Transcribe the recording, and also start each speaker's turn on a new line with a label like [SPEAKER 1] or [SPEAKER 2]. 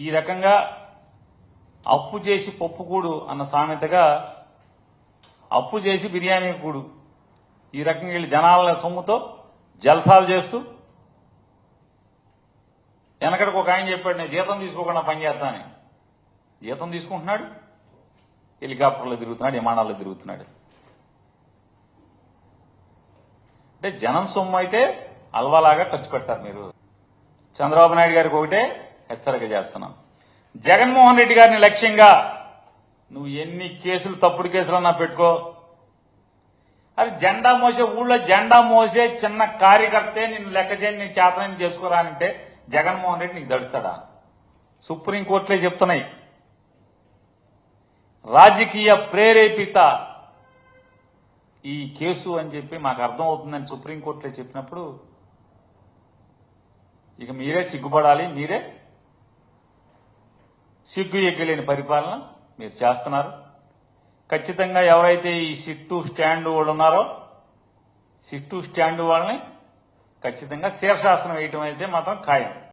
[SPEAKER 1] ఈ రకంగా అప్పు చేసి పప్పు కూడు అన్న సామెతగా అప్పు చేసి బిర్యానీ కూడు ఈ రకంగా వీళ్ళు జనాల సొమ్ముతో జల్సాలు చేస్తూ వెనకడికి ఒక ఆయన చెప్పాడు, నేను జీతం తీసుకోకుండా పనిచేస్తానని. జీతం తీసుకుంటున్నాడు, హెలికాప్టర్లో తిరుగుతున్నాడు, విమానాల్లో తిరుగుతున్నాడు. అంటే జనం సొమ్ము అయితే అల్వాలాగా ఖర్చు పెడతారు మీరు. చంద్రబాబు నాయుడు గారికి ఒకటే హెచ్చరిక చేస్తున్నాం, జగన్మోహన్ రెడ్డి గారిని లక్ష్యంగా నువ్వు ఎన్ని కేసులు తప్పుడు కేసులన్నా పెట్టుకో, అది జెండా మోసే ఊళ్ళో జెండా మోసే చిన్న కార్యకర్తే నిన్ను లెక్క చేయని నీ చేతనని చేసుకోరానంటే జగన్మోహన్ రెడ్డి నీకు దడుస్తాడా? సుప్రీంకోర్టులే చెప్తున్నాయి, రాజకీయ ప్రేరేపిత ఈ కేసు అని చెప్పి మాకు అర్థం అవుతుందని సుప్రీంకోర్టులే చెప్పినప్పుడు ఇక మీరే సిగ్గుపడాలి. మీరే సిగ్గు ఎక్కలేని పరిపాలన మీరు చేస్తున్నారు. ఖచ్చితంగా ఎవరైతే ఈ సిట్టు స్టాండ్ వాళ్ళు ఉన్నారో సిట్టు స్టాండ్ వాళ్ళని ఖచ్చితంగా శీర్షాసనం వేయటం అయితే మాత్రం ఖాయం.